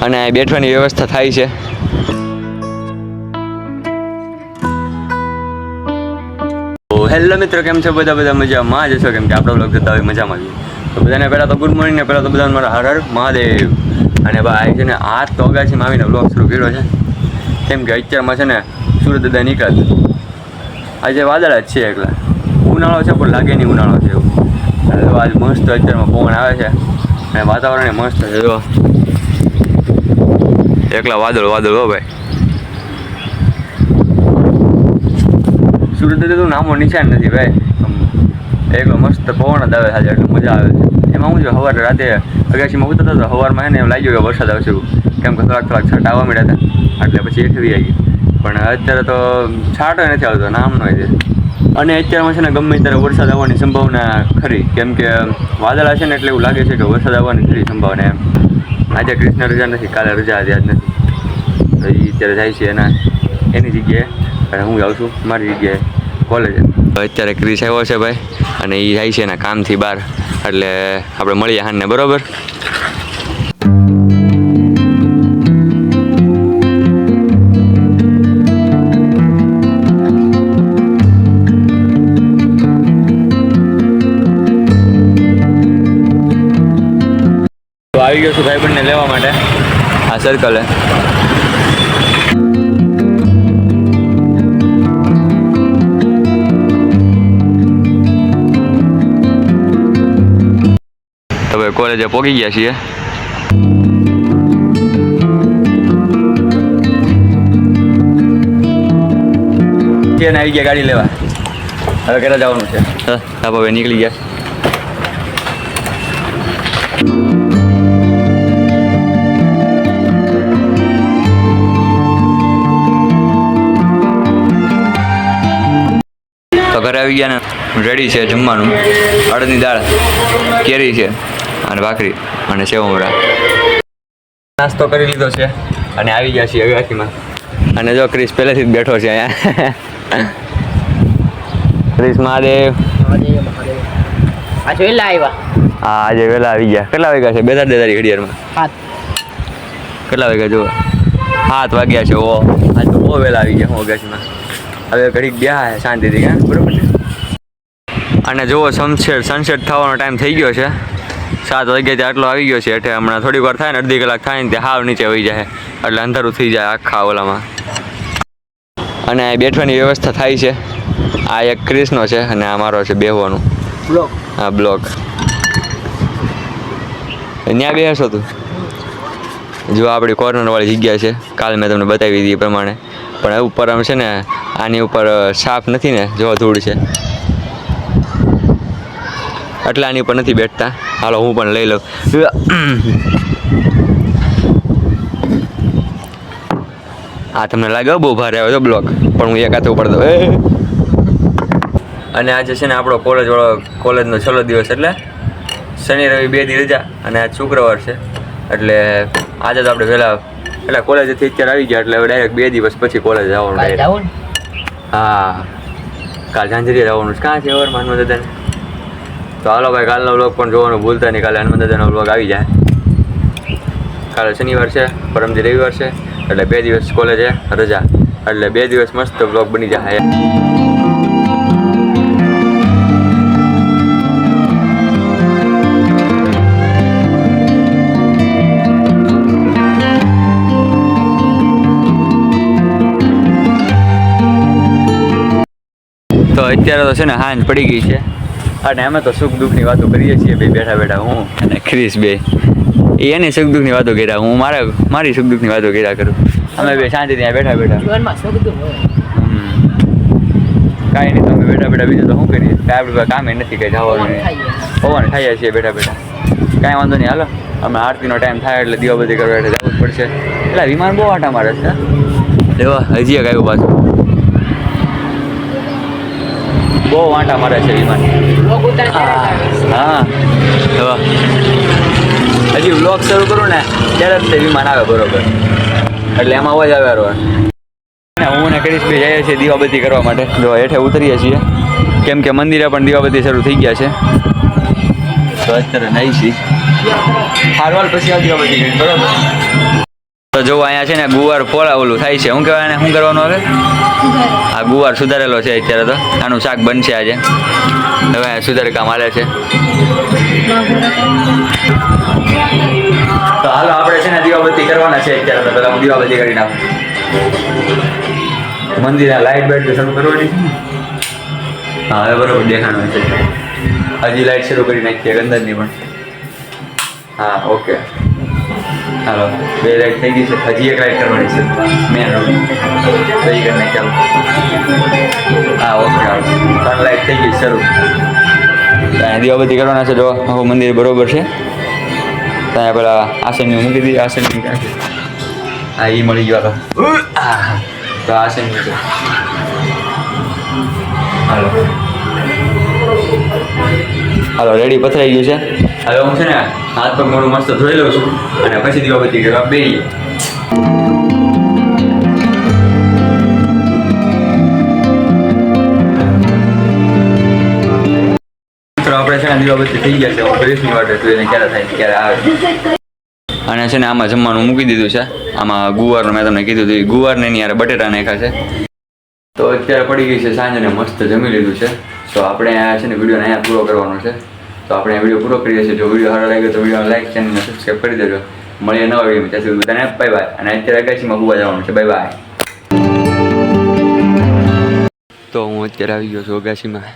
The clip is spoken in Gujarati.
અને બેઠવાની વ્યવસ્થા થાય છે. હેલો મિત્રો, કેમ છો બધા મજામાં જ છો? કેમ કે આપણો બ્લોગ જોતા હોય મજામાં જ. તો બધાને પહેલાં તો ગુડ મોર્નિંગ ને પહેલાં તો બધાને મારા હર હર મહાદેવ. અને ભાઈ છે ને આજ તો અગાસીમાં આવીને બ્લોગ શરૂ કર્યો છે, કેમ કે અત્યારમાં છે ને સૂરજ દાદા નીકળ્યા. આજે વાદળા જ છે એકલા, ઉનાળો છે પણ લાગે નહીં ઉનાળો છે એવું. અને આજ મસ્ત અત્યારમાં પવન આવે છે અને વાતાવરણ મસ્ત છે. જો એકલા વાદળ હો ભાઈ. સુરત તો નામો નિશાન નથી ભાઈ. એકલો મસ્ત પવન જ આવે છે એટલે મજા આવે છે. એમાં હું જો સવારે રાતે અગાસીમાં ઉતરતો હતો, સવારમાં છે ને એમ લાગ્યું કે વરસાદ આવશે એવું, કેમ કે થોડાક છાંટા આવવા મળ્યા હતા એટલે પછી એઠવી આવી. પણ અત્યારે તો છાંટો નથી આવતો, નામનો છે. અને અત્યારમાં છે ને ગમે ત્યારે વરસાદ આવવાની સંભાવના ખરી, કેમ કે વાદળા છે ને એટલે એવું લાગે છે કે વરસાદ આવવાની ખરી સંભાવના એમ. આજે કૃષ્ણ રજા નથી, કાલે રજા હતી, આજ નથી. તો એ અત્યારે જાય છે એની જગ્યાએ અને હું જાઉં છું મારી જગ્યાએ કોલેજે. અત્યારે ક્રિસ આવ્યો છે ભાઈ અને એ જાય છે એના કામથી બહાર, એટલે આપણે મળીએ હાનને, બરોબર? તો આવી ગયો છું ભાઈબંધને લેવા માટે આ સર્કલે. કોલેજે પહોંચી ગયા છીએ. આવી ગયા ગાડી લેવા, હવે ઘરે જવાનું છે. હા ભાઈ નીકળી ગયા. તો ઘરે આવી ગયા ને રેડી છે જમવાનું. અડદની દાળ, કેરી છે અને ભાખરી અને સેવ મમરા. નાસ્તો કરી લીધો છે અને આવી ગયા છીએ અગાસીમાં. અને જો ક્રિસ પહેલેથી જ બેઠો છે અહીંયા. ક્રિસ મહાદેવ. આજે વહેલા આવ્યા. હા આજે વહેલા આવી ગયા. કેટલા વાગ્યા છે? 2:30 ઘડિયાળમાં. 7. કેટલા વાગ્યા જો? 7 વાગ્યા છે. ઓ આજ તો બહુ વહેલા આવી ગયા હું અગાસીમાં. હવે ઘડીક ગયા શાંતિથી, હા બરોબર છે. અને જુઓ સનસેટ થવાનો ટાઈમ થઈ ગયો છે. 7 વાગ્યાથી આટલો આવી ગયો છે એટલે હમણાં થોડીક વાર થાય ને, અડધી કલાક થાય ને, ત્યાં હાવ નીચે વહી જાય એટલે અંધારું થઈ જાય આખા ઓલામાં. અને બેઠવાની વ્યવસ્થા થાય છે. આ એક ક્રિસનો છે અને આ મારો છે બેહવાનું બ્લોક. હા બ્લોક. ત્યાં બેસો તું. જો આપણી કોર્નરવાળી જગ્યા છે, કાલે મેં તમને બતાવી દીધી એ પ્રમાણે. પણ ઉપર આમ છે ને આની ઉપર સાફ નથી ને, જો ધૂળ છે એટલે આની ઉપર નથી બેઠતા. હાલો હું પણ લઈ લઉં. આ તમને લાગે બહુ ભારે આવે તો બ્લોક, પણ હું એક હાથે ઉપર દઉં. અને આજે છે ને આપણો કોલેજનો છેલ્લો દિવસ, એટલે શનિ રવિ 2 દી રજા અને આજ શુક્રવાર છે. એટલે આજે તો આપણે વહેલા એટલે કોલેજથી અત્યારે આવી ગયા એટલે હવે ડાયરેક્ટ 2 દિવસ પછી કોલેજ જવાનું ડાયરેક્ટ. હા કાલ ઝાંઝરીએ જવાનું છે. કાં છે હનુમાન દાદાને? તો હાલો ભાઈ, કાલનો વ્લોગ પણ જોવાનું ભૂલતા નહીં. કાલે હનુમાન દાદાનો વ્લોગ આવી જાય. કાલે શનિવાર છે, પરમદી રવિવાર છે, એટલે 2 દિવસ કોલેજે રજા, એટલે 2 દિવસ મસ્ત વ્લોગ બની જાય. તો અત્યારે તો છે ને હાંજ પડી ગઈ છે અને અમે તો સુખ દુઃખની વાતો કરીએ છીએ બે બેઠા બેઠા, હું અને ક્રિસ બે. એની સુખ દુઃખની વાતો કર્યા, હું મારી સુખ દુઃખની વાતો કર્યા કરું. અમે બે શાંતિ ત્યાં બેઠા બેઠા. કાંઈ નહીં, તમે બેઠા બેઠા બીજું તો શું કરીએ? કાંઈ આપણે કામે નથી, કંઈ જવાનું નહીં. પવન ખાઈએ છીએ બેઠા બેઠા. કાંઈ વાંધો નહીં, હાલો અમે આરતીનો ટાઈમ થાય એટલે દીવાબત્તી કરવા એટલે જવું જ પડશે. એટલે વિમાન બહુ આટા મારે છે. લેવા હજી એક આવ્યું પાછું, બહુ વાંટા મારે છે વિમાન. હા હજી વ્લોગ શરૂ કરું ને ત્યારે જ તે વિમાન આવે બરોબર, એટલે એમાં અવાજ આવે. હું ને ક્રિસ ભાઈ જઈએ છીએ દીવાબત્તી કરવા માટે. જો હેઠે ઉતરીએ છીએ કેમ કે મંદિરે પણ દીવાબત્તી શરૂ થઈ ગયા છે. તો અત્યારે નહીં છીએ, હારવાલ પછી આ દીવાબત્તી કરી બરોબર. તો જો અહીંયા છે ને ગુવાર પોળા ઓલું થાય છે, શું કહેવાય એને, શું કરવાનું હવે? આ ગુવાર સુધારેલો છે અત્યારે, તો આનું શાક બનશે આજે. હવે સુધારે કામ હાલે છે. તો હાલો આપણે છે ને દીવાબત્તી કરવાના છે અત્યારે, તો પેલા હું દીવાબત્તી કરી નાખું. મંદિરના લાઇટ બેટ શરૂ કરવાની છે ને? હા હવે બરોબર દેખાણું છે. હજી લાઇટ શરૂ કરી નાખીએ અંદરની પણ. હા ઓકે હાલો, 2 લાઇટ થઈ ગઈ છે, હજી 1 લાઇટ કરવાની છે મેન રોડ, તો એ કરી નાખી. હા ઓકે હાલો, 3 લાઇટ થઈ ગઈ શરૂ. ત્યાં દીવાબત્તી કરવાના છે. જો આખું મંદિર બરોબર છે. ત્યાં પેલા આસન મૂકી દીધી, આસન હા એ મળી ગયો. તો આસન મૂકે. હાલો હાલો રેડી પથરાઈ ગયું છે. હવે હું છે ને હાથ પગ મોઢું મસ્ત ધોઈ લઉં છું અને પછી દીવાબત્તી કરવા બેસીએ. આપણે છે ને દીવાબત્તી થઈ ગયા છે. હું 30 વાટે જોઈને ક્યારે થાય ક્યારે આવે. અને છે ને આમાં જમવાનું મૂકી દીધું છે. આમાં ગુવારનું મેં તમને કીધું હતું, ગુવારને એની યાર બટેટા નાખ્યા છે. તો અત્યારે પડી ગઈ છે સાંજ અને મસ્ત જમી લીધું છે. તો આપણે આ છે ને વિડીયોને અહીંયા પૂરો કરવાનો છે. તો આપણે આ વિડીયો પૂરો કરીએ છીએ. જો વિડીયો સારો લાગ્યો તો વિડીયોને લાઈક, ચેનલને સબસ્ક્રાઈબ કરી દેજો. મળીએ નવા વિડીયોમાં. ત્યાં સુધી બધાને બાય બાય. અને અત્યારે અગાશીમાં હોવા જવાનું છે. Bye bye. તો હું અત્યારે આવી ગયો છું અગાશીમાં.